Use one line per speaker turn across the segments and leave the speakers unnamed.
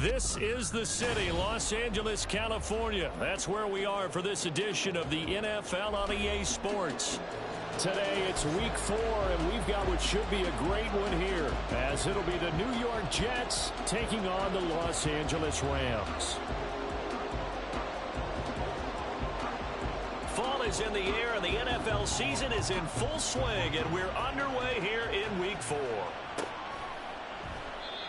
This is the city, Los Angeles, California. That's where we are for this edition of the NFL on EA Sports. Today, it's week 4, and we've got what should be a great one here, as it'll be the New York Jets taking on the Los Angeles Rams. Fall is in the air, and the NFL season is in full swing, and we're underway here in week 4.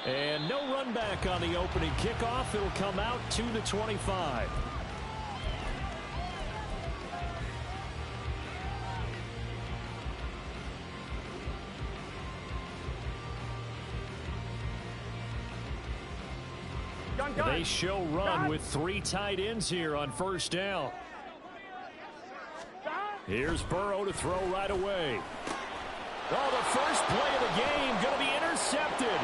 And no run back on the opening kickoff. It'll come out to the 25. They show run with 3 tight ends here on first down. Here's Burrow to throw right away. Oh, the first play of the game going to be intercepted.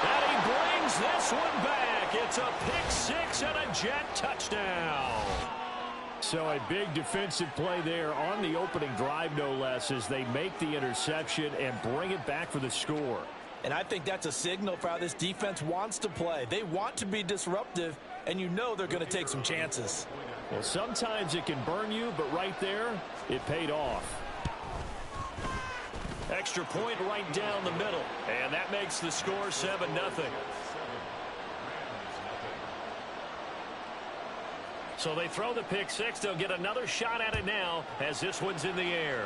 And he brings this one back. It's a pick 6 and a Jet touchdown. So a big defensive play there on the opening drive, no less, as they make the interception and bring it back for the score.
And I think that's a signal for how this defense wants to play. They want to be disruptive, and you know they're going to take some chances.
Well, sometimes it can burn you, but right there, it paid off. Extra point right down the middle, and that makes the score 7-0. So they throw the pick 6. They'll get another shot at it now as this one's in the air.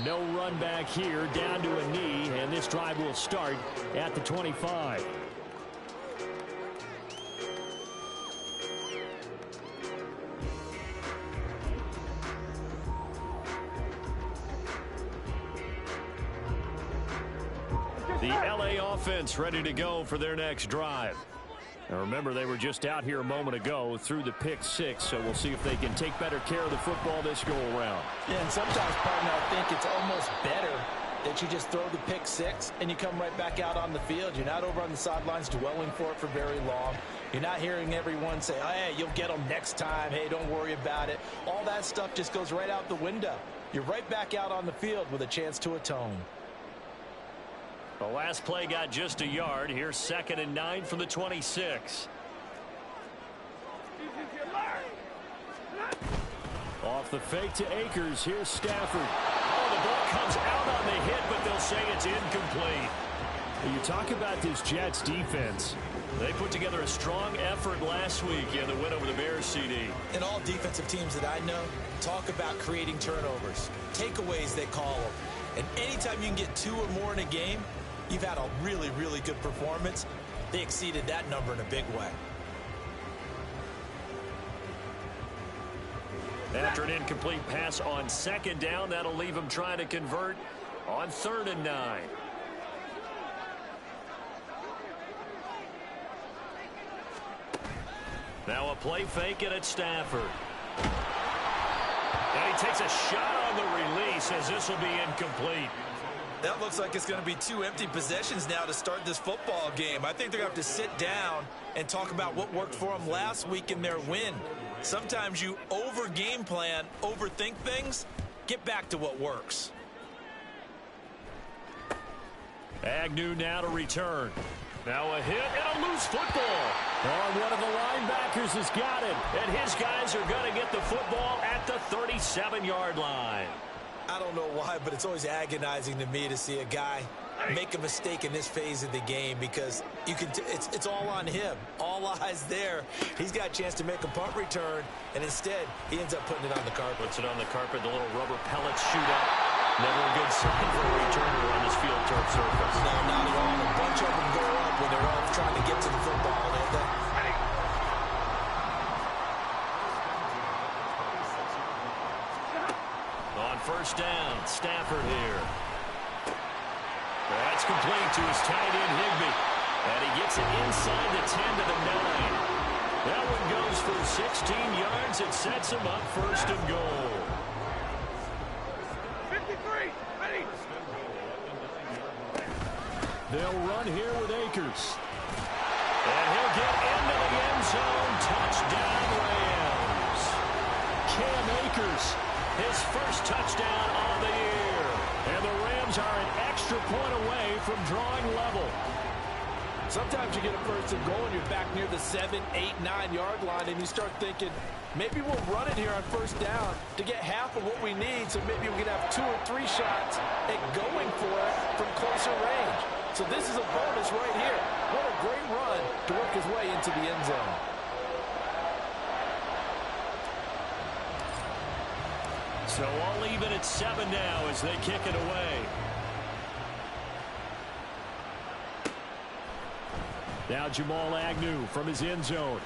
No run back here, down to a knee, and this drive will start at the 25. The LA offense ready to go for their next drive. And remember, they were just out here a moment ago through the pick 6, so we'll see if they can take better care of the football this go-around.
Yeah, and sometimes, partner, I think it's almost better that you just throw the pick 6 and you come right back out on the field. You're not over on the sidelines dwelling for it for very long. You're not hearing everyone say, oh, hey, you'll get them next time. Hey, don't worry about it. All that stuff just goes right out the window. You're right back out on the field with a chance to atone.
The last play got just a yard. Here's 2nd and 9 from the 26. Off the fake to Akers. Here's Stafford. Oh, the ball comes out on the hit, but they'll say it's incomplete. You talk about this Jets defense. They put together a strong effort last week in the win over the Bears, CD.
And all defensive teams that I know talk about creating turnovers. Takeaways, they call them. And anytime you can get 2 or more in a game, you've had a really, really good performance. They exceeded that number in a big way.
After an incomplete pass on 2nd down, that'll leave them trying to convert on 3rd and 9. Now a play fake and it's Stafford. And he takes a shot on the release as this will be incomplete.
That looks like it's going to be 2 empty possessions now to start this football game. I think they're going to have to sit down and talk about what worked for them last week in their win. Sometimes you over-game plan, overthink things. Get back to what works.
Agnew now to return. Now a hit and a loose football. Oh, one of the linebackers has got it. And his guys are going to get the football at the 37-yard line.
I don't know why, but it's always agonizing to me to see a guy make a mistake in this phase of the game because you can. It's all on him. All eyes there. He's got a chance to make a punt return, and instead he ends up putting it on the carpet.
Puts it on the carpet, the little rubber pellet shootout. Never a good sign for a returner on this field turf surface.
No, not at all. A bunch of them go up when they're all trying to get to the football, don't they?
On first down, Stafford here. That's complete to his tight end, Higbee. And he gets it inside the 10 to the 9. That one goes for 16 yards. It sets him up 1st and goal.
53, ready.
They'll run here with Akers. And he'll get into the end zone. Touchdown, Rams. Cam Akers, his first touchdown of the year. And the Rams are an extra extra point away from drawing level.
Sometimes you get a first and goal and you're back near the 7, 8, 9-yard line, and you start thinking, maybe we'll run it here on first down to get half of what we need, so maybe we can have 2 or 3 shots at going for it from closer range. So this is a bonus right here. What a great run to work his way into the end zone.
So all even at 7 now as they kick it away. Now Jamal Agnew from his end zone.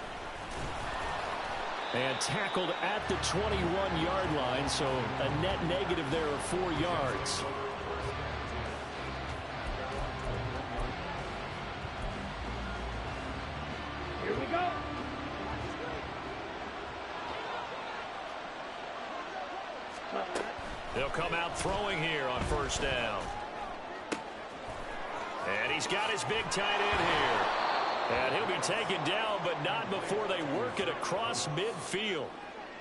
And tackled at the 21-yard line, so a net negative there of 4 yards.
Here we go.
They'll come out throwing here on first down. And he's got his big tight end here. And he'll be taken down, but not before they work it across midfield.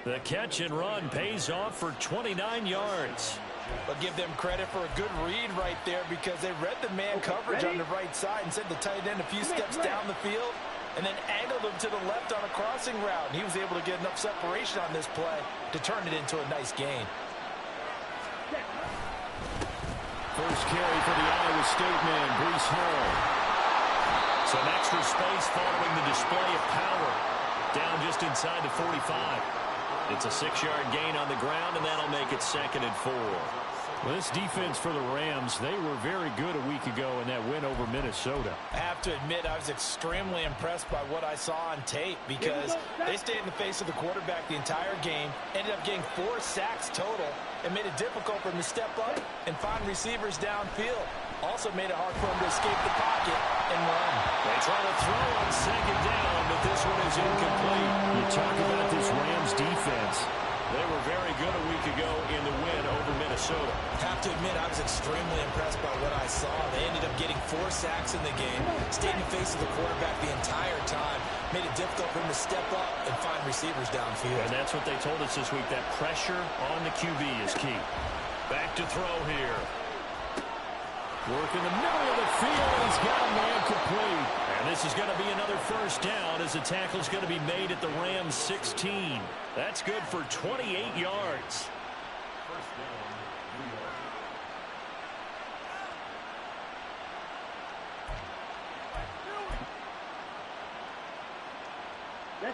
The catch and run pays off for 29 yards.
But give them credit for a good read right there, because they read the man coverage on the right side and sent the tight end a few steps down the field and then angled him to the left on a crossing route. He was able to get enough separation on this play to turn it into a nice gain.
First carry for the Iowa State man, Breece Hall. Some extra space following the display of power. Down just inside the 45. It's a 6-yard gain on the ground, and that'll make it 2nd and 4. Well, this defense for the Rams, they were very good a week ago in that win over Minnesota.
I have to admit, I was extremely impressed by what I saw on tape, because they stayed in the face of the quarterback the entire game, ended up getting 4 sacks total, and made it difficult for him to step up and find receivers downfield. Also made it hard for him to escape the pocket and run.
They try to throw on 2nd down, but this one is incomplete. You talk about this Rams defense. They were very good a week ago in the win over Minnesota.
I have to admit, I was extremely impressed by what I saw. They ended up getting 4 sacks in the game, stayed in the face of the quarterback the entire time, made it difficult for him to step up and find receivers downfield.
And that's what they told us this week, that pressure on the QB is key. Back to throw here. Work in the middle of the field. He's got a man complete. And this is going to be another first down, as the tackle's going to be made at the Rams 16. That's good for 28 yards.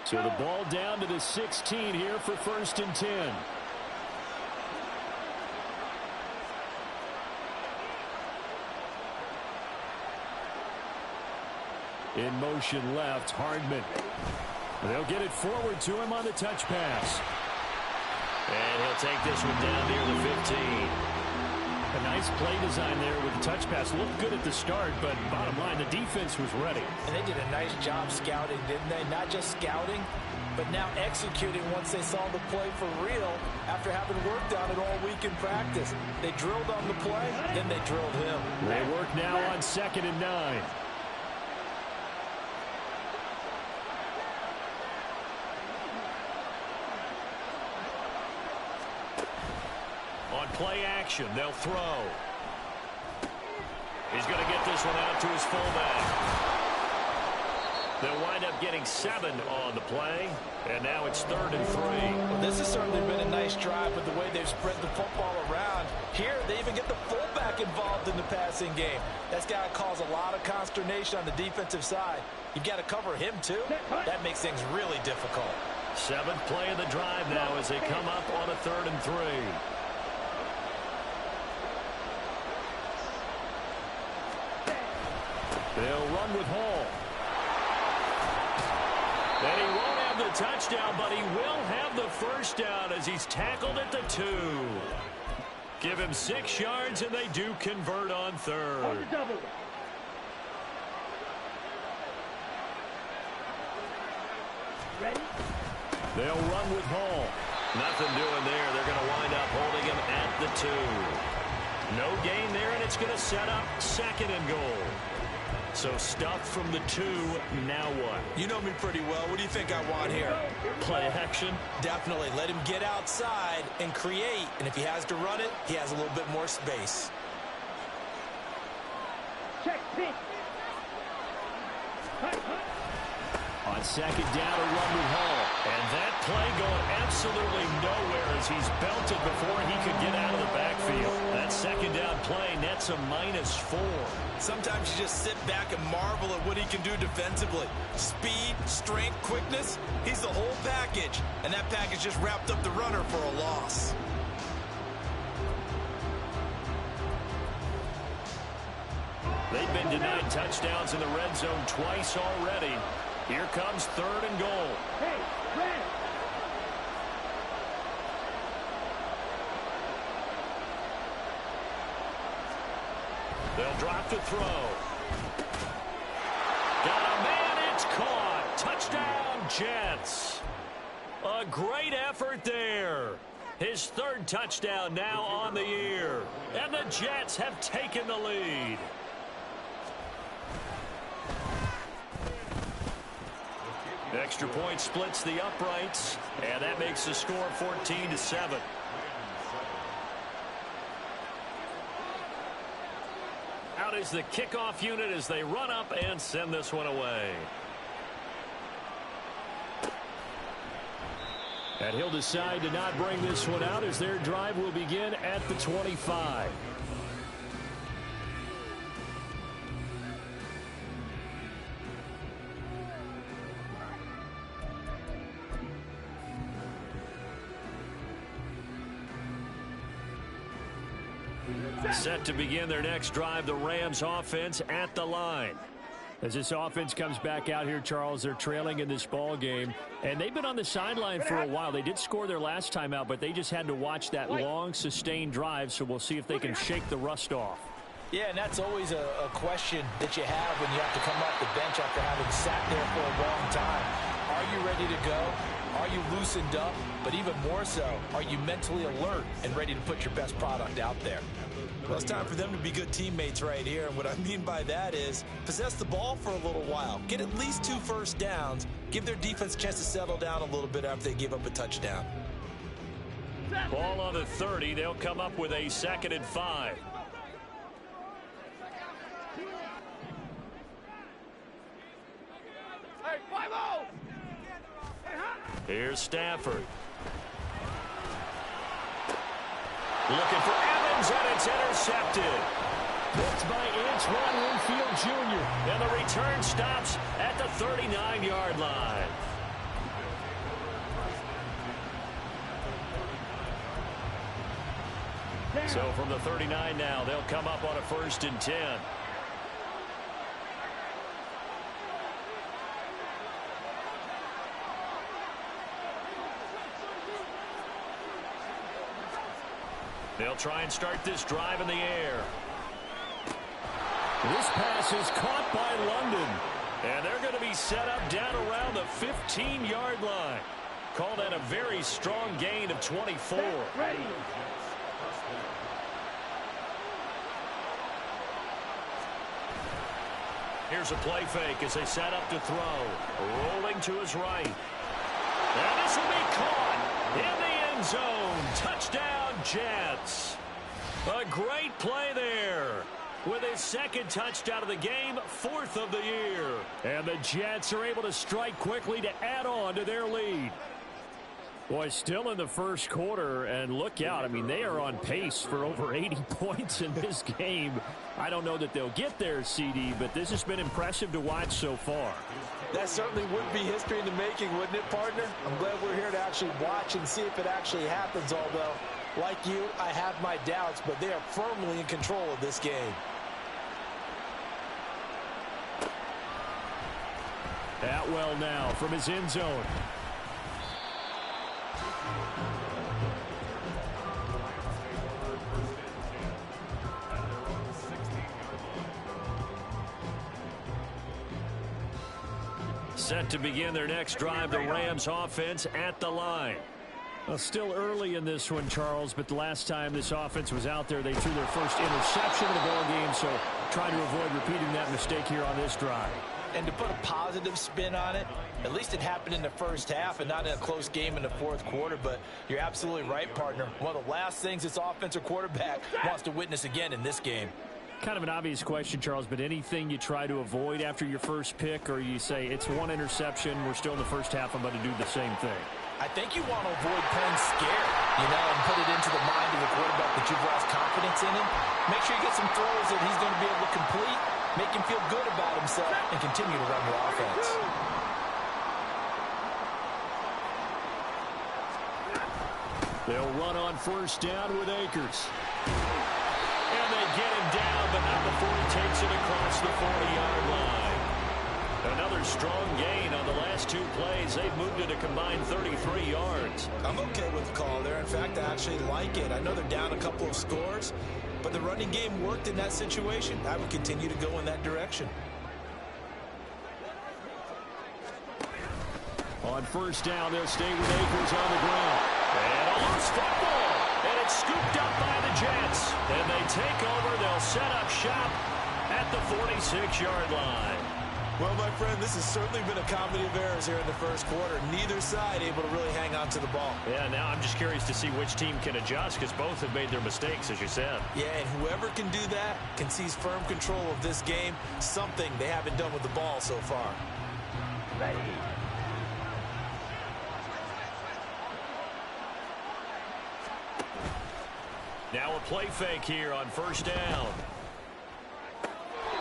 So the ball down to the 16 here for 1st and 10. In motion left, Hardman. They'll get it forward to him on the touch pass. And he'll take this one down near the 15. A nice play design there with the touch pass. Looked good at the start, but bottom line, the defense was ready.
And they did a nice job scouting, didn't they? Not just scouting, but now executing once they saw the play for real after having worked on it all week in practice. They drilled on the play, then they drilled him.
They work now on 2nd and 9. On play action, they'll throw. He's going to get this one out to his fullback. They'll wind up getting 7 on the play, and now it's 3rd and 3.
Well, this has certainly been a nice drive with the way they've spread the football around. Here, they even get the fullback involved in the passing game. That's got to cause a lot of consternation on the defensive side. You've got to cover him, too. That makes things really difficult.
7th play of the drive now as they come up on a 3rd and 3. They'll run with Hall. And he won't have the touchdown, but he will have the first down as he's tackled at the 2. Give him 6 yards, and they do convert on 3rd.
Ready?
They'll run with Hall. Nothing doing there. They're going to wind up holding him at the 2. No gain there, and it's going to set up 2nd and goal. So stuff from the 2, now what?
You know me pretty well. What do you think I want here?
Play action?
Definitely. Let him get outside and create. And if he has to run it, he has a little bit more space.
On second down, a run with Hall. And that play going absolutely nowhere as he's belted before he could get out of the backfield. That second down play nets a -4.
Sometimes you just sit back and marvel at what he can do defensively. Speed, strength, quickness, he's the whole package. And that package just wrapped up the runner for a loss.
They've been denied touchdowns in the red zone twice already. Here comes 3rd and goal.
Hey, Red.
They'll drop to throw. Got a man, it's caught. Touchdown, Jets. A great effort there. His 3rd touchdown now on the year. And the Jets have taken the lead. Extra point splits the uprights, and that makes the score 14-7. Out is the kickoff unit as they run up and send this one away. And he'll decide to not bring this one out as their drive will begin at the 25. Set to begin their next drive, the Rams offense at the line. As this offense comes back out here, Charles, they're trailing in this ball game, and they've been on the sideline for a while. They did score their last time out, but they just had to watch that long, sustained drive, so we'll see if they can shake the rust off.
Yeah, and that's always a question that you have when you have to come off the bench after having sat there for a long time. Are you ready to go? Are you loosened up? But even more so, are you mentally alert and ready to put your best product out there? Well, it's time for them to be good teammates right here. And what I mean by that is possess the ball for a little while. Get at least 2 first downs. Give their defense a chance to settle down a little bit after they give up a touchdown.
Ball on the 30. They'll come up with a 2nd and 5.
Hey, 5-0.
Here's Stafford. Looking for Evans, and it's intercepted. Picked by Antoine Winfield Jr. And the return stops at the 39-yard line. So from the 39 now, they'll come up on a 1st and 10. They'll try and start this drive in the air. This pass is caught by London. And they're going to be set up down around the 15-yard line. Call that a very strong gain of 24.
Ready.
Here's a play fake as they set up to throw. Rolling to his right. And this will be caught in the end zone. Touchdown, Jets. A great play there. With his 2nd touchdown of the game, 4th of the year. And the Jets are able to strike quickly to add on to their lead. Boy, still in the first quarter, and look out. I mean, they are on pace for over 80 points in this game. I don't know that they'll get there, CD, but this has been impressive to watch so far.
That certainly would be history in the making, wouldn't it, partner? I'm glad we're here to actually watch and see if it actually happens, although, like you, I have my doubts, but they are firmly in control of this game.
Atwell now from his end zone. Set to begin their next drive, the Rams offense at the line. Well, still early in this one, Charles, but the last time this offense was out there, they threw their first interception of the ball game, so trying to avoid repeating that mistake here on this drive.
And to put a positive spin on it, at least it happened in the first half and not in a close game in the 4th quarter. But you're absolutely right, partner. One of the last things this offensive quarterback wants to witness again in this game.
Kind of an obvious question, Charles, but anything you try to avoid after your first pick, or you say it's one interception, we're still in the first half, I'm going to do the same thing?
I think you want to avoid playing scared, and put it into the mind of the quarterback that you've lost confidence in him. Make sure you get some throws that he's going to be able to complete, make him feel good about himself, and continue to run your offense.
They'll run on first down with Akers. And they get him down, but not before he takes it across the 40-yard line. Another strong gain on the last two plays. They've moved it a combined 33 yards.
I'm okay with the call there. In fact, I actually like it. I know they're down a couple of scores, but the running game worked in that situation. I would continue to go in that direction.
On first down, they'll stay with Akers on the ground. And a loose football. And it's scooped up by the Jets. And they take over. They'll set up shop at the 46-yard line.
Well, my friend, this has certainly been a comedy of errors here in the first quarter. Neither side able to really hang on to the ball.
Yeah, now I'm just curious to see which team can adjust, because both have made their mistakes, as you said.
Yeah, and whoever can do that can seize firm control of this game, something they haven't done with the ball so far.
Ready.
Now a play fake here on first down.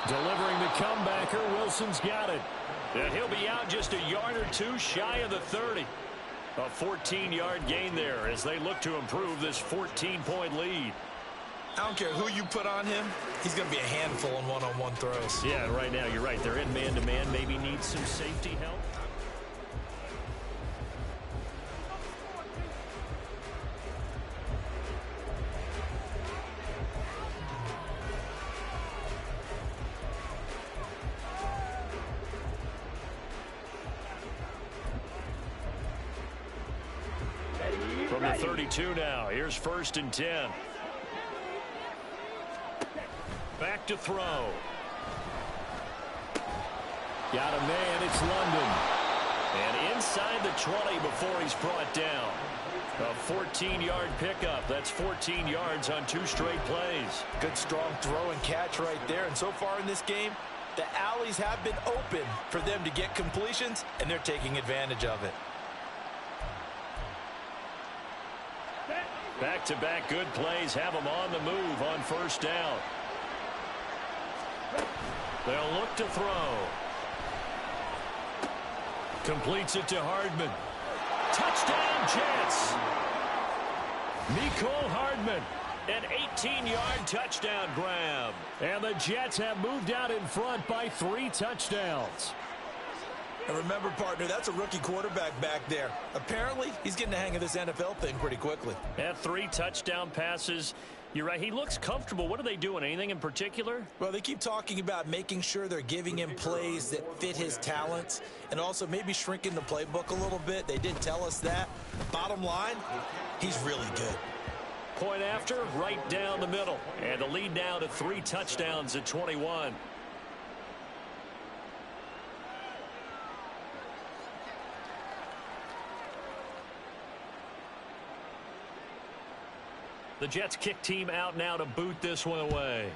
Delivering the comebacker, Wilson's got it. And he'll be out just a yard or two shy of the 30. A 14-yard gain there as they look to improve this 14-point lead.
I don't care who you put on him, he's going to be a handful in one-on-one throws.
Yeah, right now you're right. They're in man-to-man, maybe needs some safety help. From the 32 now, here's first and 10. Back to throw. Got a man, it's London. And inside the 20 before he's brought down. A 14-yard pickup. That's 14 yards on two straight plays.
Good strong throw and catch right there. And so far in this game, the alleys have been open for them to get completions, and they're taking advantage of it.
Back-to-back good plays have them on the move on first down. They'll look to throw. Completes it to Hardman. Touchdown, Jets. Mecole Hardman, an 18-yard touchdown grab. And the Jets have moved out in front by 3 touchdowns.
And remember, partner, that's a rookie quarterback back there. Apparently, he's getting the hang of this NFL thing pretty quickly.
At 3 touchdown passes. You're right. He looks comfortable. What are they doing? Anything in particular?
Well, they keep talking about making sure they're giving him plays that fit his talents and also maybe shrinking the playbook a little bit. They did tell us that. Bottom line, he's really good.
Point after, right down the middle. And the lead now to 3 touchdowns at 21. The Jets kick team out now to boot this one away.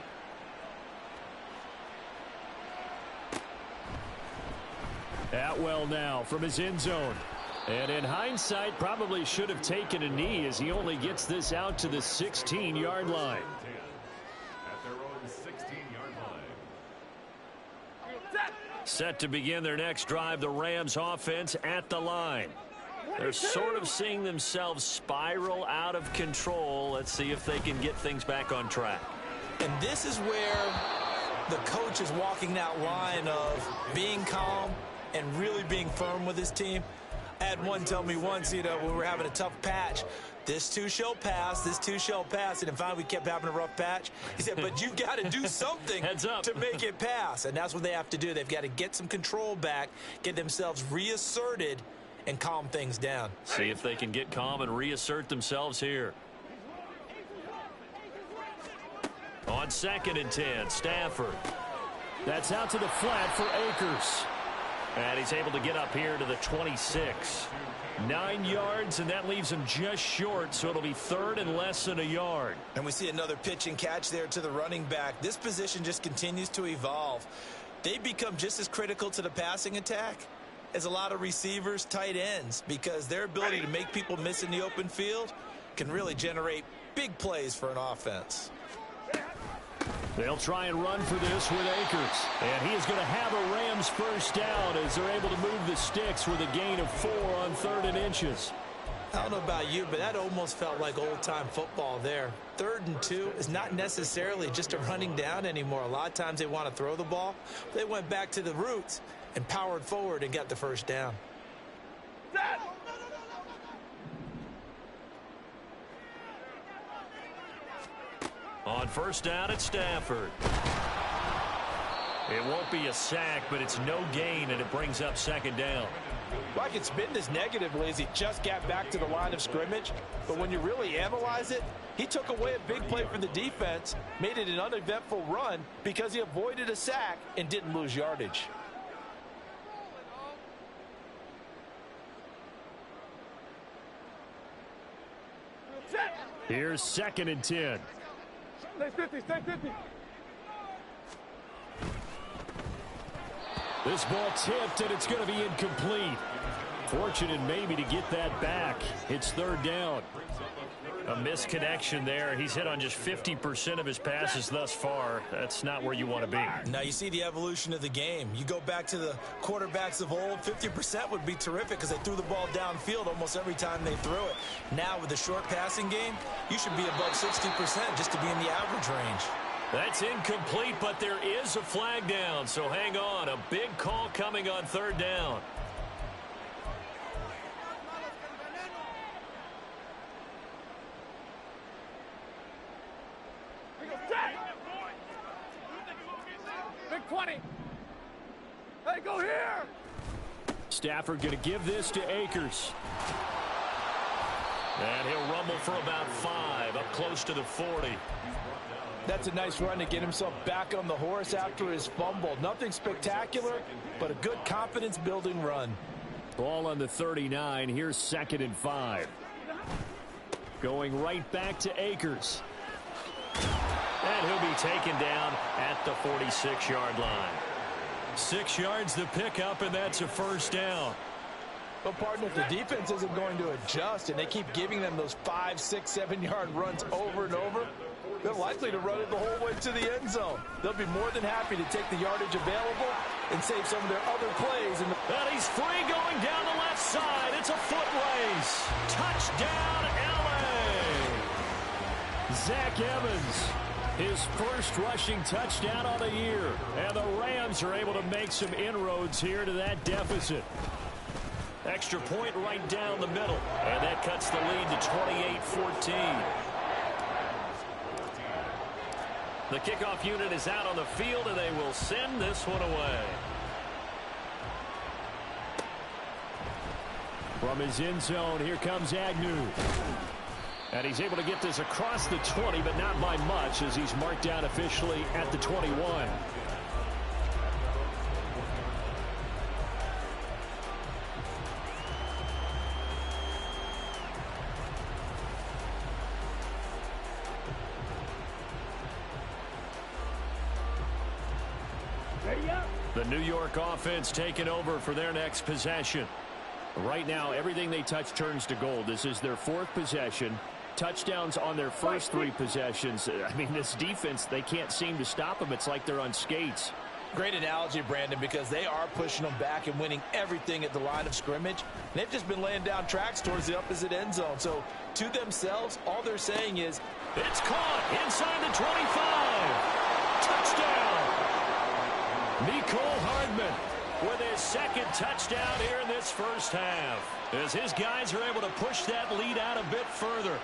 Atwell now from his end zone. And in hindsight, probably should have taken a knee as he only gets this out to the 16-yard line.
At their own 16-yard line.
Set to begin their next drive, the Rams offense at the line. They're sort of seeing themselves spiral out of control. Let's see if they can get things back on track.
And this is where the coach is walking that line of being calm and really being firm with his team. I had one tell me once, when we were having a tough patch, this too shall pass, this too shall pass. And finally we kept having a rough patch. He said, but you've got to do something to make it pass. And that's what they have to do. They've got to get some control back, get themselves reasserted, and calm things down.
See if they can get calm and reassert themselves here. On 2nd and 10, Stafford. That's out to the flat for Akers. And he's able to get up here to the 26. 9 yards, and that leaves him just short, so it'll be third and less than a yard.
And we see another pitch and catch there to the running back. This position just continues to evolve. They become just as critical to the passing attack as a lot of receivers, tight ends, because their ability to make people miss in the open field can really generate big plays for an offense.
They'll try and run for this with Akers. And he is going to have a Rams first down as they're able to move the sticks with a gain of 4 on 3rd and inches.
I don't know about you, but that almost felt like old-time football there. 3rd and 2 is not necessarily just a running down anymore. A lot of times they want to throw the ball. They went back to the roots and powered forward and got the first down.
On first down, it's Stafford. It won't be a sack, but it's no gain, and it brings up 2nd down.
Well, I can spin this negatively as he just got back to the line of scrimmage. But when you really analyze it, he took away a big play for the defense, made it an uneventful run because he avoided a sack and didn't lose yardage.
Here's 2nd and 10.
Stay 50, stay 50.
This ball tipped, and it's going to be incomplete. Fortunate maybe to get that back. It's 3rd down. A misconnection there. He's hit on just 50% of his passes thus far. That's not where you want to be.
Now you see the evolution of the game. You go back to the quarterbacks of old, 50% would be terrific because they threw the ball downfield almost every time they threw it. Now with the short passing game, you should be above 60% just to be in the average range.
That's incomplete, but there is a flag down, so hang on. A big call coming on 3rd down.
Big 20. Hey, go here.
Stafford going to give this to Akers. And he'll rumble for about 5, up close to the 40.
That's a nice run to get himself back on the horse after his fumble. Nothing spectacular, but a good confidence-building run.
Ball on the 39. Here's 2nd and 5. Going right back to Akers. And he'll be taken down at the 46-yard line. 6 yards the pickup, and that's a first down.
But, partner, if the defense isn't going to adjust and they keep giving them those 5, 6, 7-yard runs over and over, they're likely to run it the whole way to the end zone. They'll be more than happy to take the yardage available and save some of their other plays. And
he's free going down the left side. It's a foot race. Touchdown, L.A. Zach Evans, his first rushing touchdown on the year. And the Rams are able to make some inroads here to that deficit. Extra point right down the middle. And that cuts the lead to 28-14. The kickoff unit is out on the field, and they will send this one away. From his end zone, here comes Agnew. And he's able to get this across the 20, but not by much, as he's marked down officially at the 21. The New York offense taking over for their next possession. Right now, everything they touch turns to gold. This is their 4th possession. Touchdowns on their first 3 possessions. I mean, this defense, they can't seem to stop them. It's like they're on skates.
Great analogy, Brandon, because they are pushing them back and winning everything at the line of scrimmage. And they've just been laying down tracks towards the opposite end zone. So, to themselves, all they're saying is,
it's caught inside the 25. Touchdown. Mecole Hardman with his 2nd touchdown here in this first half, as his guys are able to push that lead out a bit further.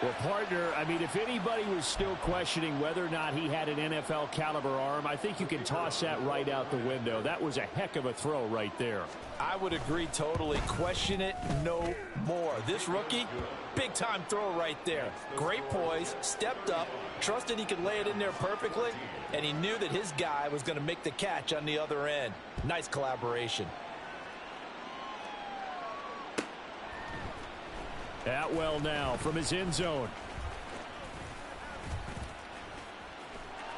Well, partner, I mean, if anybody was still questioning whether or not he had an NFL caliber arm, I think you can toss that right out the window. That was a heck of a throw right there.
I would agree totally. Question it no more. This rookie, big-time throw right there. Great poise, stepped up, trusted he could lay it in there perfectly, and he knew that his guy was going to make the catch on the other end. Nice collaboration.
Atwell now from his end zone.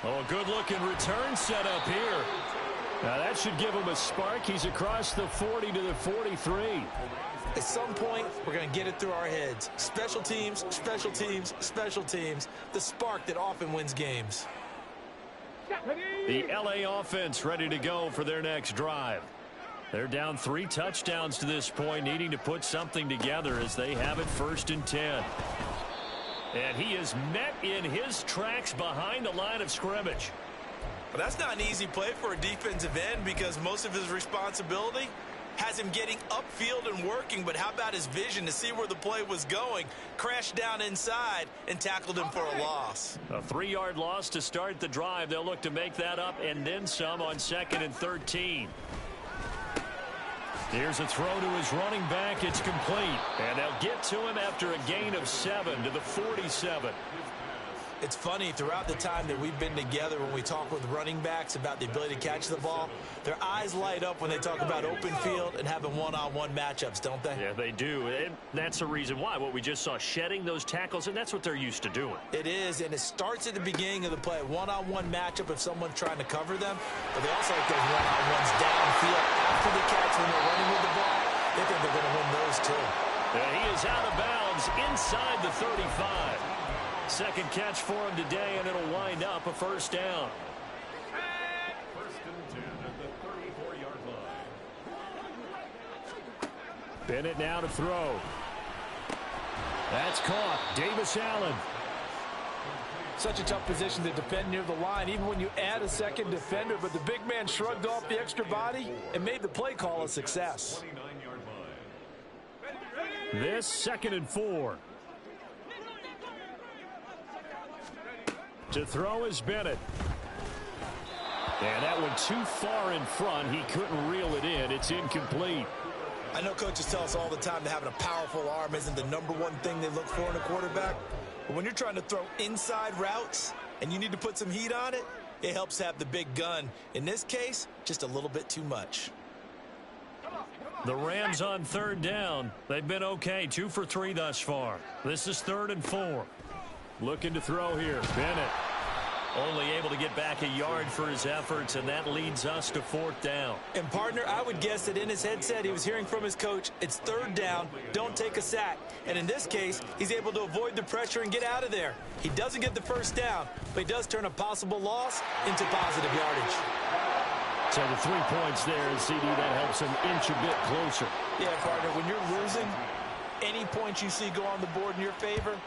Oh, a good-looking return set up here. Now, that should give him a spark. He's across the 40 to the 43.
At some point, we're going to get it through our heads. Special teams, special teams, special teams. The spark that often wins games.
The LA offense ready to go for their next drive. They're down 3 touchdowns to this point, needing to put something together as they have it 1st and 10. And he is met in his tracks behind the line of scrimmage.
Well, that's not an easy play for a defensive end because most of his responsibility has him getting upfield and working. But how about his vision to see where the play was going? Crashed down inside and tackled him for a loss.
A 3-yard loss to start the drive. They'll look to make that up and then some on 2nd and 13. Here's a throw to his running back. It's complete. And they'll get to him after a gain of 7 to the 47.
It's funny, throughout the time that we've been together when we talk with running backs about the ability to catch the ball, their eyes light up when they talk about open field and having one-on-one matchups, don't they?
Yeah, they do. And that's the reason why. What we just saw, shedding those tackles, and that's what they're used to doing.
It is, and it starts at the beginning of the play. One-on-one matchup if someone's trying to cover them, but they also like those one-on-ones downfield after the catch when they're running with the ball. They think they're going to win those too.
And he is out of bounds inside the 35. Second catch for him today, and it'll wind up a 1st down.
1st and 10 at the 34-yard line.
Bennett now to throw. That's caught. Davis Allen.
Such a tough position to defend near the line, even when you add a second defender, but the big man shrugged off the extra body and made the play call a success.
29-yard line.
This 2nd and 4. To throw is Bennett. And that one too far in front. He couldn't reel it in. It's incomplete.
I know coaches tell us all the time that having a powerful arm isn't the #1 thing they look for in a quarterback. But when you're trying to throw inside routes and you need to put some heat on it, it helps have the big gun. In this case, just a little bit too much.
The Rams on 3rd down. They've been okay. 2 for 3 thus far. This is 3rd and 4. Looking to throw here. Bennett only able to get back a yard for his efforts, and that leads us to 4th down.
And, partner, I would guess that in his headset he was hearing from his coach, it's 3rd down, don't take a sack. And in this case, he's able to avoid the pressure and get out of there. He doesn't get the 1st down, but he does turn a possible loss into positive yardage.
So the 3 points there, CD, that helps him inch a bit closer.
Yeah, partner, when you're losing, any points you see go on the board in your favor,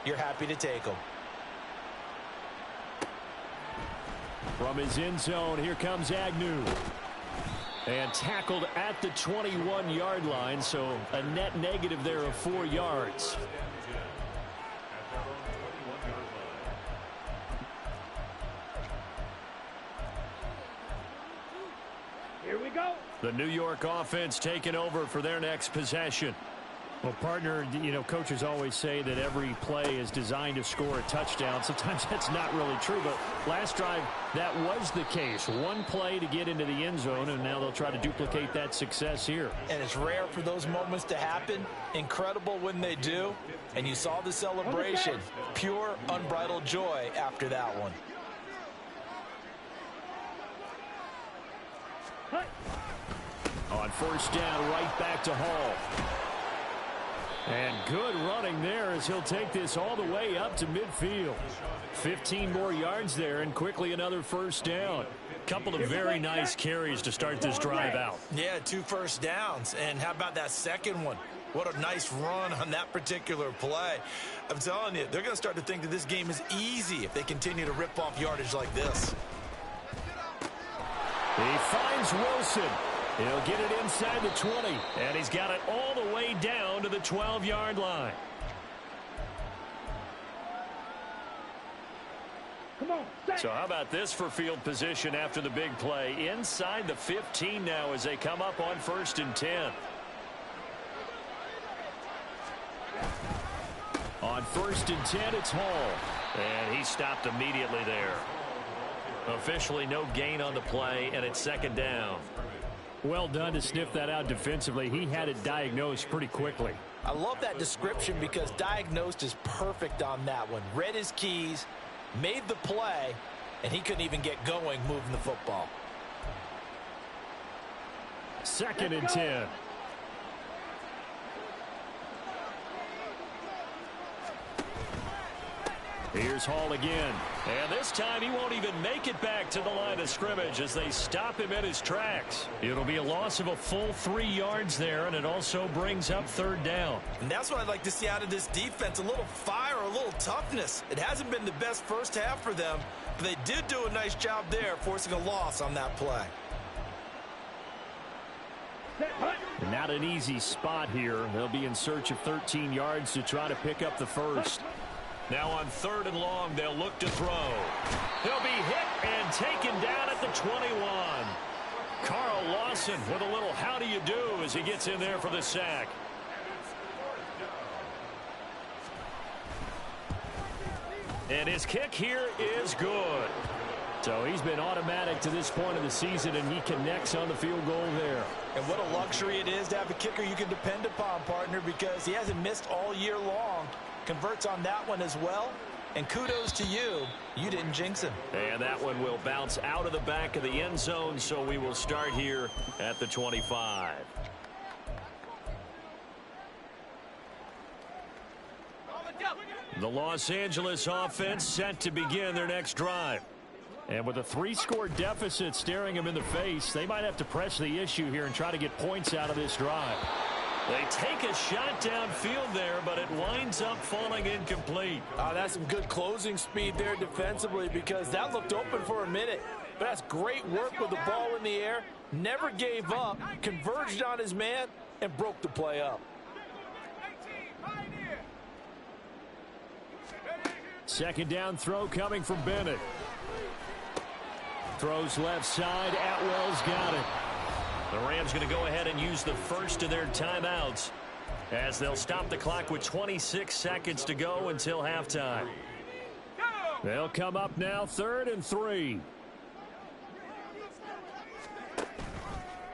you're happy to take them.
From his end zone, here comes Agnew. And tackled at the 21-yard line, so a net negative there of 4 yards.
Here we go.
The New York offense taking over for their next possession. Well, partner, you know, coaches always say that every play is designed to score a touchdown. Sometimes that's not really true, but last drive, that was the case. One play to get into the end zone, and now they'll try to duplicate that success here.
And it's rare for those moments to happen. Incredible when they do. And you saw the celebration. Pure, unbridled joy after that one.
On 1st down, right back to Hall. And good running there as he'll take this all the way up to midfield. 15 more yards there, and quickly another 1st down. Couple of very nice carries to start this drive out.
Yeah, 2 first downs. And how about that second one? What a nice run on that particular play. I'm telling you, they're going to start to think that this game is easy if they continue to rip off yardage like this.
He finds Wilson. He'll get it inside the 20, and he's got it all the way down to the 12-yard line.
Come on.
So how about this for field position after the big play? Inside the 15 now as they come up on 1st and 10. On 1st and 10, it's Hall. And he stopped immediately there. Officially no gain on the play, and it's 2nd down. Well done to sniff that out defensively. He had it diagnosed pretty quickly.
I love that description because diagnosed is perfect on that one. Read his keys, made the play, and he couldn't even get going moving the football.
2nd and 10. Here's Hall again. And this time he won't even make it back to the line of scrimmage as they stop him in his tracks. It'll be a loss of a full 3 yards there, and it also brings up 3rd down.
And that's what I'd like to see out of this defense, a little fire, a little toughness. It hasn't been the best first half for them, but they did do a nice job there, forcing a loss on that play.
Not an easy spot here. They'll be in search of 13 yards to try to pick up the first. Now on 3rd and long, they'll look to throw. He'll be hit and taken down at the 21. Carl Lawson with a little how do you do as he gets in there for the sack. And his kick here is good. So he's been automatic to this point of the season, and he connects on the field goal there.
And what a luxury it is to have a kicker you can depend upon, partner, because he hasn't missed all year long. Converts on that one as well. And kudos to you. You didn't jinx him.
And that one will bounce out of the back of the end zone, so we will start here at the 25. The Los Angeles offense set to begin their next drive. And with a 3-score deficit staring them in the face, they might have to press the issue here and try to get points out of this drive. They take a shot downfield there, but it winds up falling incomplete.
That's some good closing speed there defensively because that looked open for a minute. But that's great work with the ball in the air. Never gave up, converged on his man, and broke the play up.
2nd down throw coming from Bennett. Throws left side. Atwell's got it. The Rams going to go ahead and use the first of their timeouts as they'll stop the clock with 26 seconds to go until halftime. They'll come up now 3rd and 3.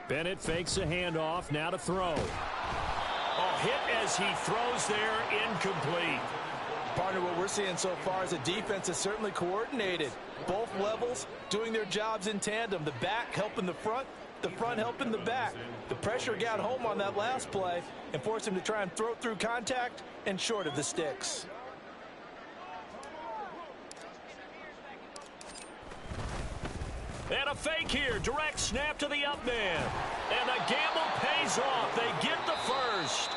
Bennett fakes a handoff, now to throw. Hit as he throws there, incomplete.
Partner, what we're seeing so far is the defense is certainly coordinated. Both levels doing their jobs in tandem. The back helping the front helping the back. The pressure got home on that last play and forced him to try and throw through contact and short of the sticks.
And a fake here. Direct snap to the up man. And the gamble pays off. They get the first.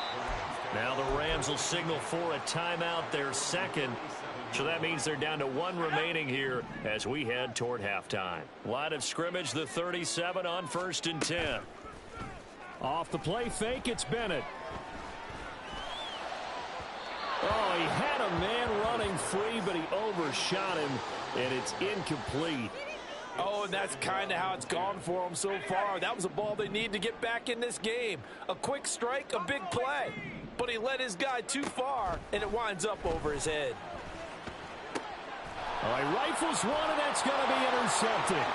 Now the Rams will signal for a timeout, their second. So that means they're down to 1 remaining here as we head toward halftime. Line of scrimmage, the 37 on 1st and 10. Off the play fake, it's Bennett. He had a man running free, but he overshot him, and it's incomplete.
And that's kind of how it's gone for them so far. That was a ball they need to get back in this game. A quick strike, a big play. But he led his guy too far, and it winds up over his head.
He rifles one, and that's going to be intercepted.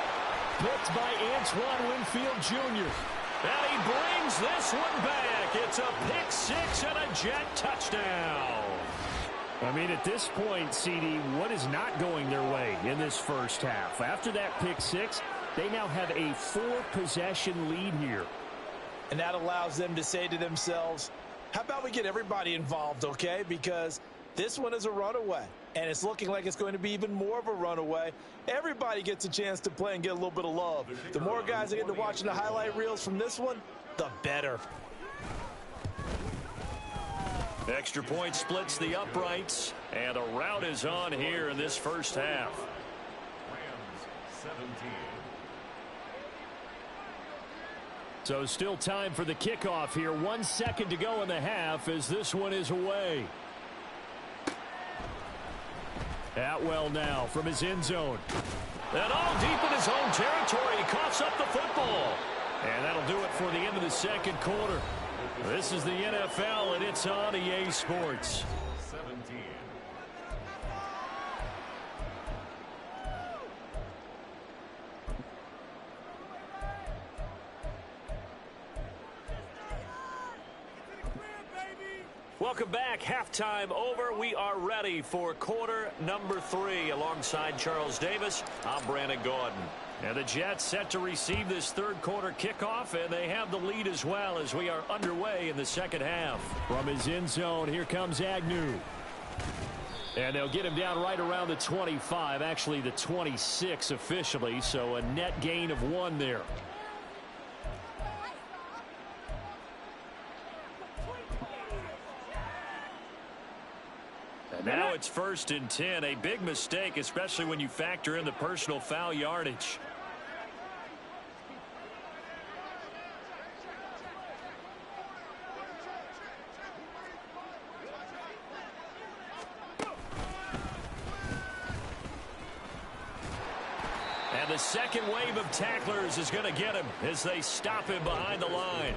Picked by Antoine Winfield Jr. And he brings this one back. It's a pick 6 and a Jet touchdown. I mean, at this point, CD, what is not going their way in this first half? After that pick 6, they now have a 4-possession lead here.
And that allows them to say to themselves, how about we get everybody involved, okay? Because this one is a runaway, and it's looking like it's going to be even more of a runaway. Everybody gets a chance to play and get a little bit of love. The more guys that get to watching the highlight reels from this one, the better.
Extra point splits the uprights, and a rout is on here in this first half.
Rams 17.
So still time for the kickoff here. 1 second to go in the half as this one is away. Atwell now from his end zone. And all deep in his own territory. He coughs up the football. And that'll do it for the end of the second quarter. This is the NFL, and it's on EA Sports.
17.
Welcome back. Halftime over. We are ready for quarter number 3. Alongside Charles Davis, I'm Brandon Gordon. And the Jets set to receive this third quarter kickoff, and they have the lead as well as we are underway in the second half. From his end zone, here comes Agnew. And they'll get him down right around the 25, actually the 26 officially, so a net gain of 1 there. And now it's 1st and 10, a big mistake, especially when you factor in the personal foul yardage. And the second wave of tacklers is going to get him as they stop him behind the line.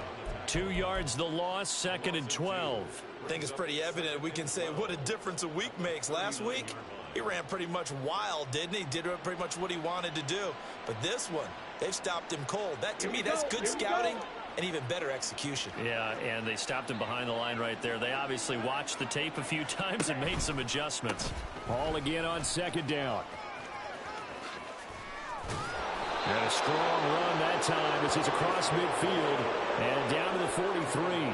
2 yards the loss, 2nd and 12.
I think it's pretty evident. We can say what a difference a week makes. Last week, he ran pretty much wild, didn't he? Did pretty much what he wanted to do. But this one, they've stopped him cold. That, to me, that's good scouting and even better execution.
Yeah, and they stopped him behind the line right there. They obviously watched the tape a few times and made some adjustments. Ball again on 2nd down. And a strong run that time as he's across midfield and down to the 43.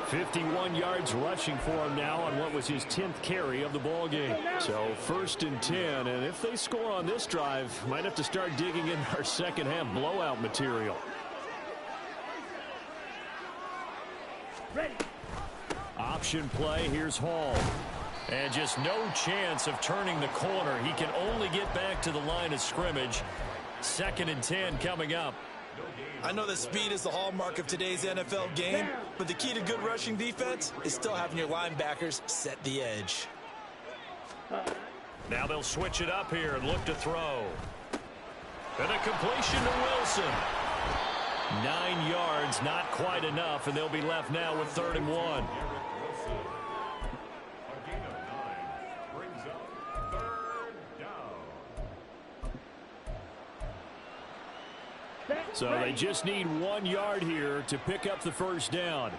51 yards rushing for him now on what was his 10th carry of the ball game. So 1st and 10, and if they score on this drive, might have to start digging in our second half blowout material.
Ready.
Option play, here's Hall. And just no chance of turning the corner. He can only get back to the line of scrimmage. 2nd and 10 coming up.
I know that speed is the hallmark of today's NFL game, but the key to good rushing defense is still having your linebackers set the edge.
Now they'll switch it up here and look to throw. And a completion to Wilson. 9 yards, not quite enough, and they'll be left now with 3rd and 1. So they just need 1 yard here to pick up the first down.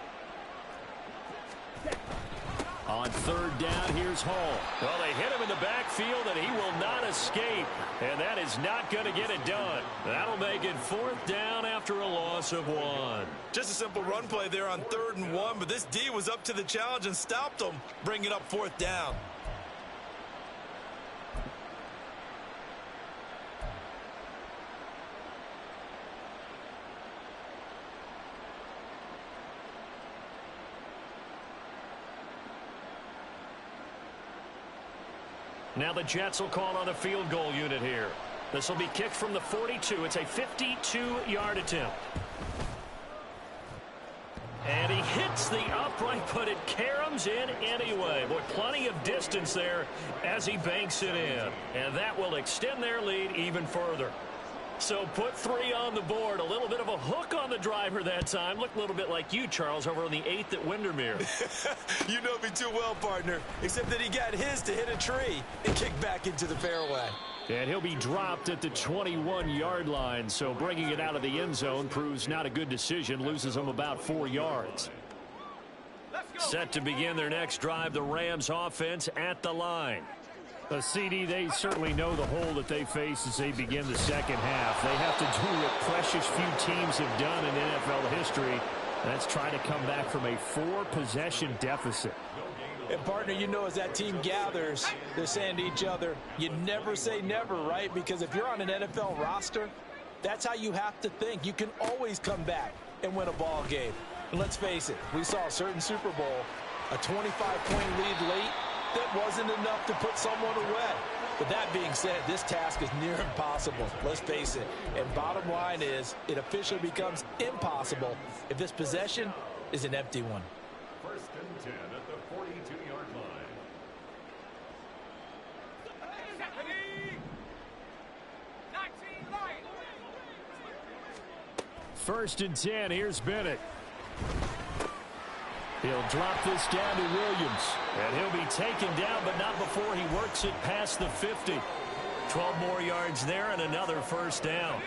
On 3rd down, here's Hall. Well, they hit him in the backfield, and he will not escape. And that is not going to get it done. That'll make it 4th down after a loss of 1.
Just a simple run play there on 3rd and 1, but this D was up to the challenge and stopped them, bringing up 4th down.
Now the Jets will call on a field goal unit here. This will be kicked from the 42. It's a 52-yard attempt. And he hits the upright, but it caroms in anyway. Boy, plenty of distance there as he banks it in. And that will extend their lead even further. So put 3 on the board. A little bit of a hook on the driver that time. Looked a little bit like you, Charles, over on the 8th at Windermere.
You know me too well, partner. Except that he got his to hit a tree and kick back into the fairway.
And he'll be dropped at the 21-yard line. So bringing it out of the end zone proves not a good decision. Loses him about 4 yards. Set to begin their next drive, the Rams offense at the line. CD, they certainly know the hole that they face as they begin the second half. They have to do what precious few teams have done in NFL history. That's try to come back from a 4-possession deficit.
And, partner, you know as that team gathers, they're saying to each other, you never say never, right? Because if you're on an NFL roster, that's how you have to think. You can always come back and win a ball game. And let's face it, we saw a certain Super Bowl, a 25-point lead late. That wasn't enough to put someone away. But that being said, this task is near impossible. Let's face it. And bottom line is, it officially becomes impossible if this possession is an empty one.
1st and 10 at the 42-yard line.
1st and 10, here's Bennett. He'll drop this down to Williams. And he'll be taken down, but not before he works it past the 50. 12 more yards there and another 1st down.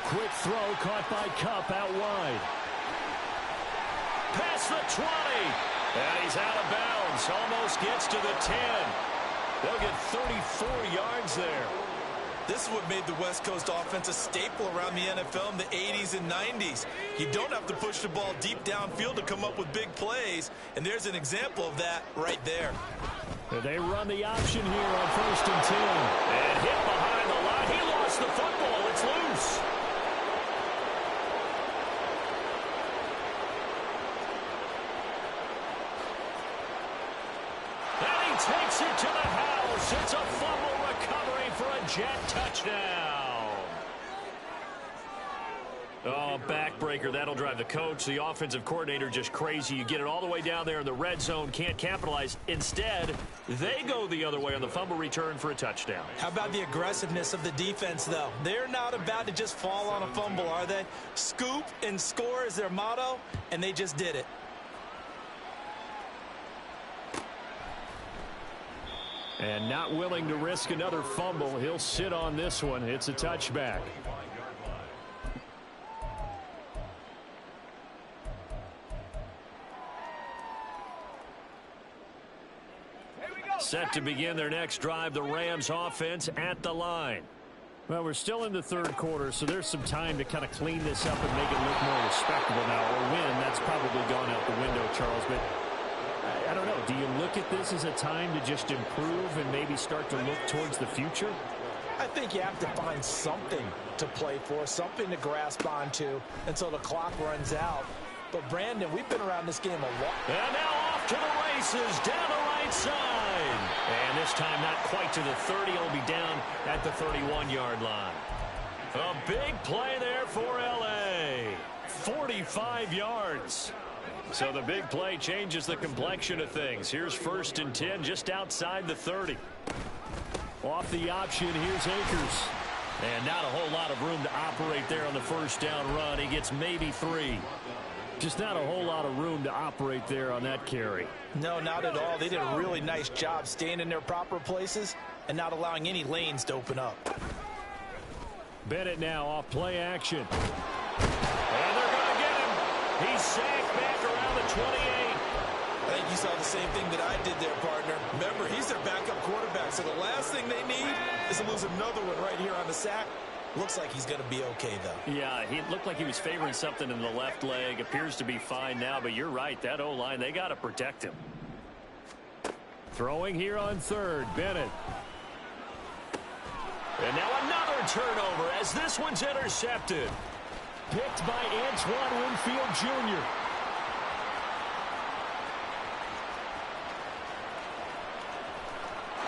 quick throw caught by Cup out wide. Past the 20. And he's out of bounds. Almost gets to the 10. They'll get 34 yards there.
This is what made the West Coast offense a staple around the NFL in the 80s and 90s. You don't have to push the ball deep downfield to come up with big plays, and there's an example of that right there.
They run the option here on 1st and 10. And hit behind the line. He lost the football. It's loose. And he takes it to the house. It's a fumble recovery for a Jet touchdown. Oh, backbreaker. That'll drive the coach, the offensive coordinator, just crazy. You get it all the way down there in the red zone, can't capitalize. Instead, they go the other way on the fumble return for a touchdown.
How about the aggressiveness of the defense, though? They're not about to just fall on a fumble, are they? Scoop and score is their motto, and they just did it.
And not willing to risk another fumble. He'll sit on this one. It's a touchback. Set to begin their next drive, the Rams offense at the line. Well, we're still in the third quarter, so there's some time to kind of clean this up and make it look more respectable now. Or win, that's probably gone out the window, Charles. But I don't know. Do you look at this as a time to just improve and maybe start to look towards the future?
I think you have to find something to play for, something to grasp onto until the clock runs out. But, Brandon, we've been around this game a lot.
And now off to the races, down the right side. And this time not quite to the 30. He'll be down at the 31-yard line. A big play there for L.A. 45 yards. So the big play changes the complexion of things. Here's 1st and 10 just outside the 30. Off the option, here's Akers. And not a whole lot of room to operate there on the first down run. He gets maybe 3. Just not a whole lot of room to operate there on that carry.
No, not at all. They did a really nice job staying in their proper places and not allowing any lanes to open up.
Bennett now off play action. And they're going to get him. He's sacked back around the 28.
I think you saw the same thing that I did there, partner. Remember, he's their backup quarterback, so the last thing they need is to lose another one right here on the sack. Looks like he's going to be okay, though.
Yeah, he looked like he was favoring something in the left leg. Appears to be fine now, but you're right. That O-line, they got to protect him. Throwing here on 3rd, Bennett. And now another turnover as this one's intercepted. Picked by Antoine Winfield Jr.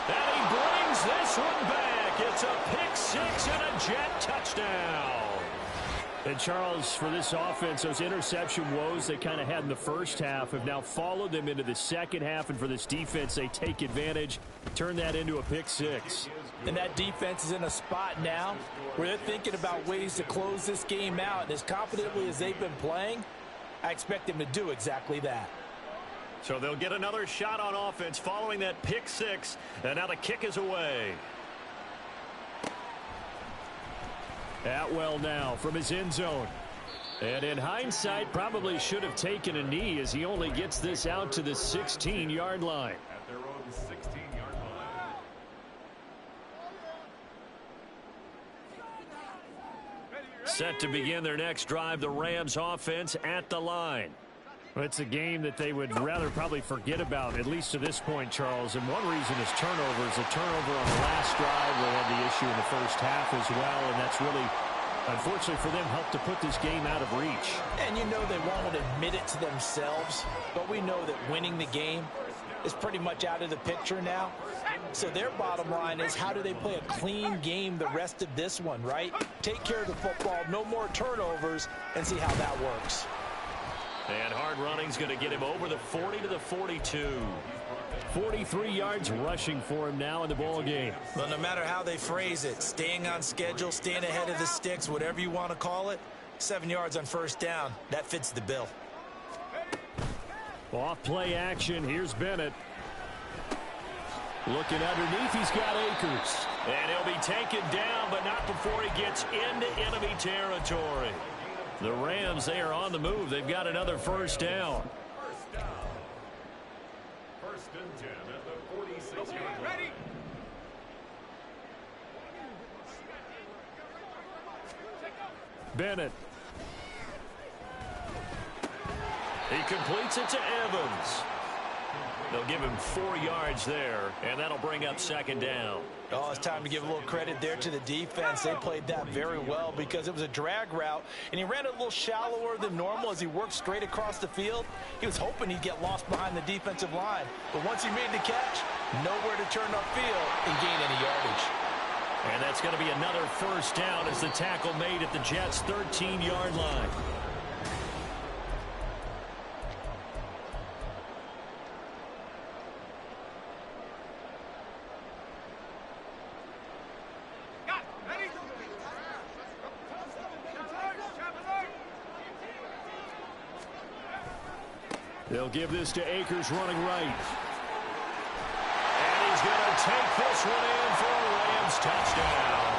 And he brings this one back. It's a pick 6 and a Jet touchdown. And Charles, for this offense, those interception woes they kind of had in the first half have now followed them into the second half. And for this defense, they take advantage, turn that into a pick 6.
And that defense is in a spot now where they're thinking about ways to close this game out. And as confidently as they've been playing, I expect them to do exactly that.
So they'll get another shot on offense following that pick 6. And now the kick is away. Atwell now from his end zone. And in hindsight, probably should have taken a knee as he only gets this out to the 16-yard line.
At their own 16-yard line.
Set to begin their next drive, the Rams offense at the line. Well, it's a game that they would rather probably forget about, at least to this point, Charles. And one reason is turnovers. A turnover on the last drive. They had the issue in the first half as well, and that's really, unfortunately for them, helped to put this game out of reach.
And you know they won't admit it to themselves, but we know that winning the game is pretty much out of the picture now. So their bottom line is, how do they play a clean game the rest of this one, right? Take care of the football, no more turnovers, and see how that works.
And hard running's going to get him over the 40 to the 42. 43 yards rushing for him now in the ball game.
Well, no matter how they phrase it, staying on schedule, staying ahead of the sticks, whatever you want to call it, 7 yards on first down, that fits the bill.
Off play action, here's Bennett. Looking underneath, he's got Akers. And he'll be taken down, but not before he gets into enemy territory. The Rams, they are on the move. They've got another first down.
First down. First and 10 at the 46-yard line. Ready?
Bennett. He completes it to Evans. They'll give him 4 yards there, and that'll bring up second down.
Oh, it's time to give a little credit there to the defense. They played that very well because it was a drag route, and he ran it a little shallower than normal as he worked straight across the field. He was hoping he'd get lost behind the defensive line, but once he made the catch, nowhere to turn upfield and gain any yardage.
And that's going to be another first down as the tackle made at the Jets' 13-yard line. They'll give this to Akers running right. And he's going to take this one in for a Rams touchdown.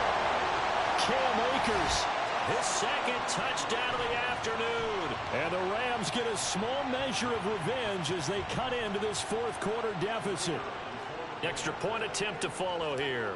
Cam Akers, his second touchdown of the afternoon. And the Rams get a small measure of revenge as they cut into this fourth quarter deficit. Extra point attempt to follow here.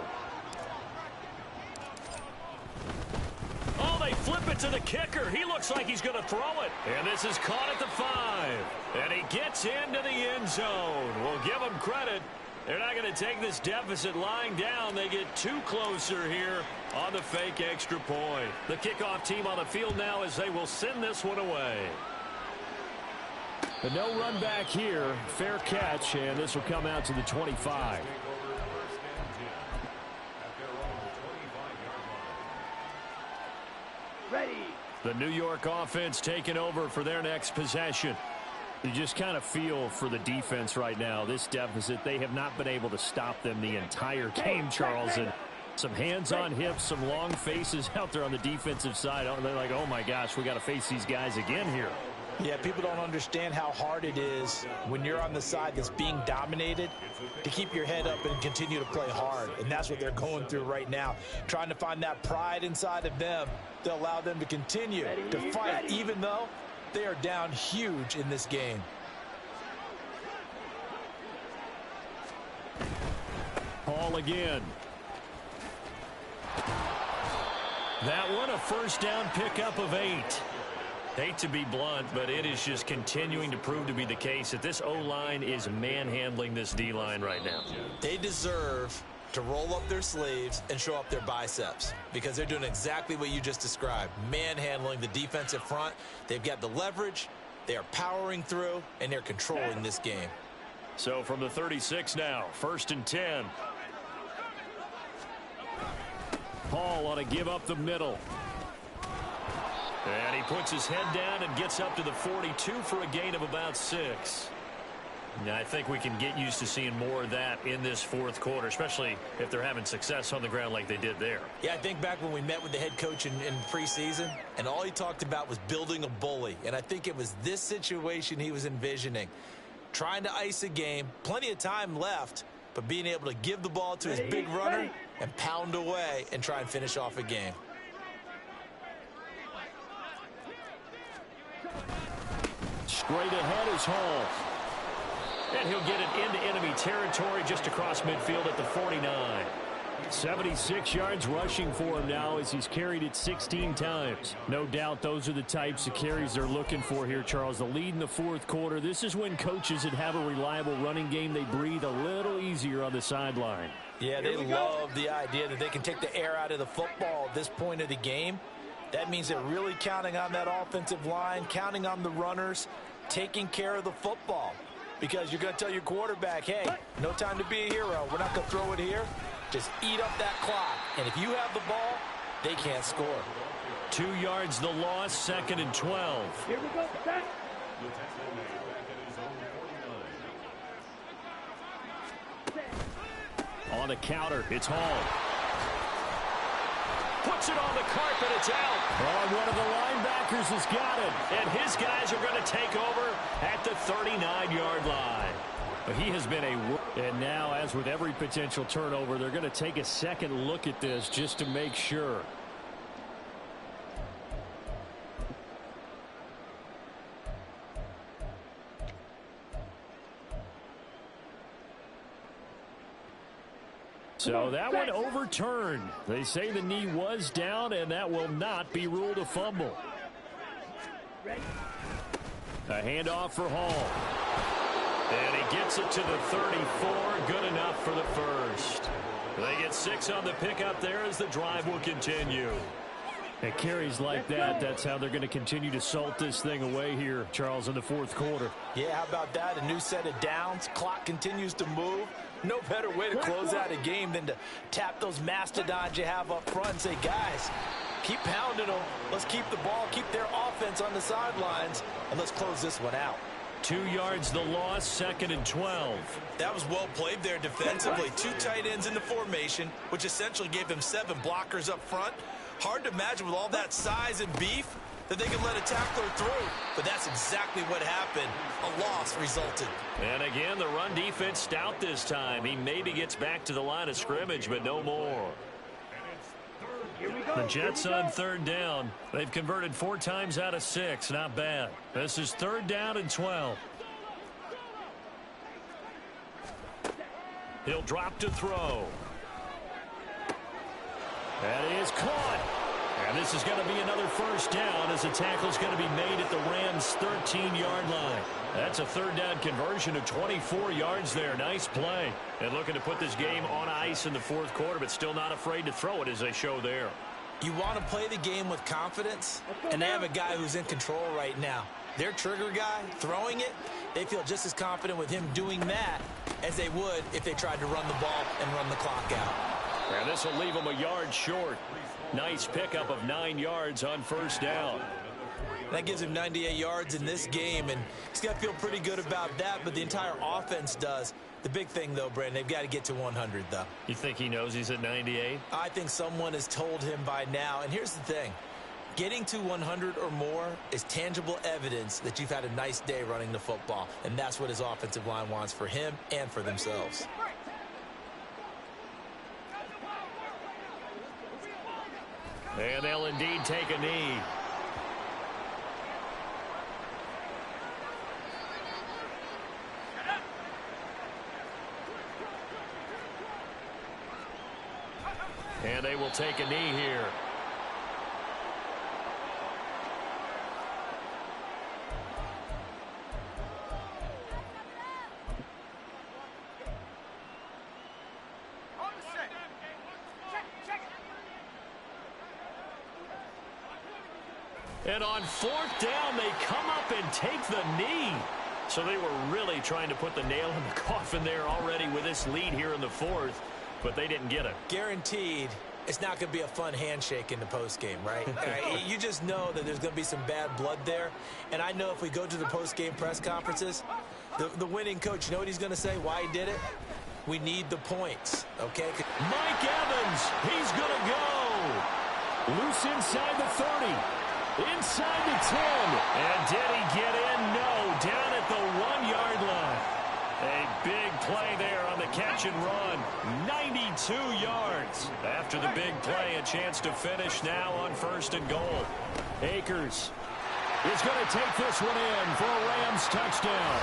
Oh, they flip it to the kicker. He looks like he's going to throw it. And this is caught at the 5. And he gets into the end zone. We'll give him credit. They're not going to take this deficit lying down. They get too closer here on the fake extra point. The kickoff team on the field now as they will send this one away. But no run back here. Fair catch, and this will come out to the 25.
Ready.
The New York offense taking over for their next possession. You just kind of feel for the defense right now. This deficit, they have not been able to stop them the entire game, Charles. And some hands on hips, some long faces out there on the defensive side. They're like, oh, my gosh, we got to face these guys again here.
Yeah, people don't understand how hard it is when you're on the side that's being dominated to keep your head up and continue to play hard. And that's what they're going through right now, trying to find that pride inside of them to allow them to continue to fight, even though they are down huge in this game.
Paul again. That one, a first down pickup of 8. Hate to be blunt, but it is just continuing to prove to be the case that this O-line is manhandling this D-line right now.
They deserve to roll up their sleeves and show up their biceps because they're doing exactly what you just described, manhandling the defensive front. They've got the leverage, they are powering through, and they're controlling this game.
So from the 36 now, first and 10. Paul ought to give up the middle. And he puts his head down and gets up to the 42 for a gain of about 6. Now, I think we can get used to seeing more of that in this fourth quarter, especially if they're having success on the ground like they did there.
Yeah, I think back when we met with the head coach in preseason, and all he talked about was building a bully. And I think it was this situation he was envisioning. Trying to ice a game, plenty of time left, but being able to give the ball to his big runner and pound away and try and finish off a game.
Straight ahead is Hall. And he'll get it into enemy territory just across midfield at the 49. 76 yards rushing for him now as he's carried it 16 times. No doubt those are the types of carries they're looking for here, Charles. The lead in the fourth quarter. This is when coaches that have a reliable running game, they breathe a little easier on the sideline.
Yeah, they love the idea that they can take the air out of the football at this point of the game. That means they're really counting on that offensive line, counting on the runners, taking care of the football. Because you're going to tell your quarterback, hey, no time to be a hero. We're not going to throw it here. Just eat up that clock. And if you have the ball, they can't score.
2 yards the loss, second and 12.
Here we go. Set.
On the counter, it's Hall. Puts it on the carpet, it's out. Oh, one of the linebackers has got it. And his guys are going to take over at the 39-yard line. But he has been and now, as with every potential turnover, they're going to take a second look at this just to make sure. So that one overturned. They say the knee was down, and that will not be ruled a fumble. A handoff for Hall. And he gets it to the 34. Good enough for the first. They get 6 on the pickup there as the drive will continue. At carries like that, that's how they're going to continue to salt this thing away here, Charles, in the fourth quarter.
Yeah, how about that? A new set of downs. Clock continues to move. No better way to close out a game than to tap those mastodons you have up front and say, guys, keep pounding them. Let's keep the ball, keep their offense on the sidelines, and let's close this one out.
2 yards the loss, 2nd and 12.
That was well played there defensively. 2 tight ends in the formation, which essentially gave them 7 blockers up front. Hard to imagine with all that size and beef that they could let a tackler through. But that's exactly what happened. A loss resulted.
And again, the run defense stout this time. He maybe gets back to the line of scrimmage, but no more. The Jets on 3rd down. They've converted 4 times out of 6. Not bad. This is 3rd down and 12. He'll drop to throw. That is caught. And this is going to be another first down as the tackle is going to be made at the Rams' 13-yard line. That's a 3rd down conversion of 24 yards there. Nice play. And looking to put this game on ice in the 4th quarter, but still not afraid to throw it as they show there.
You want to play the game with confidence, and they have a guy who's in control right now. Their trigger guy throwing it, they feel just as confident with him doing that as they would if they tried to run the ball and run the clock out.
And this will leave them a yard short. Nice pickup of 9 yards on 1st down.
That gives him 98 yards in this game, and he's got to feel pretty good about that, but the entire offense does. The big thing, though, Brandon, they've got to get to 100, though.
You think he knows he's at 98?
I think someone has told him by now, and here's the thing. Getting to 100 or more is tangible evidence that you've had a nice day running the football, and that's what his offensive line wants for him and for themselves.
And they'll indeed take a knee. And they will take a knee here. And on 4th down, they come up and take the knee. So they were really trying to put the nail in the coffin there already with this lead here in the 4th, but they didn't get it.
Guaranteed it's not going to be a fun handshake in the postgame, right? You just know that there's going to be some bad blood there. And I know if we go to the postgame press conferences, the winning coach, you know what he's going to say, why he did it? We need the points, okay?
Mike Evans, he's going to go. Loose inside the 30. Inside the 10. And did he get in? No. Down at the 1-yard line. A big play there on the catch and run. 92 yards. After the big play, a chance to finish now on 1st and goal. Akers is going to take this one in for a Rams touchdown.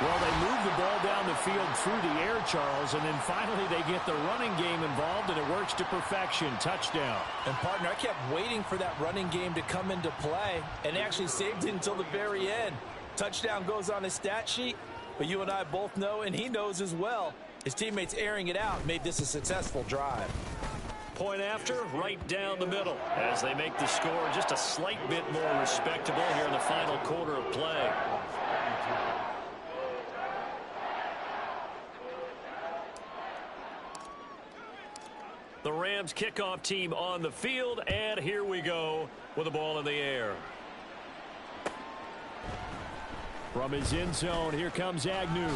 Well, they move the ball down the field through the air, Charles, and then finally they get the running game involved, and it works to perfection. Touchdown.
And, partner, I kept waiting for that running game to come into play, and actually saved it until the very end. Touchdown goes on his stat sheet, but you and I both know, and he knows as well, his teammates airing it out made this a successful drive.
Point after, right down the middle, as they make the score just a slight bit more respectable here in the final quarter of play. The Rams kickoff team on the field, and here we go with the ball in the air. From his end zone, here comes Agnew.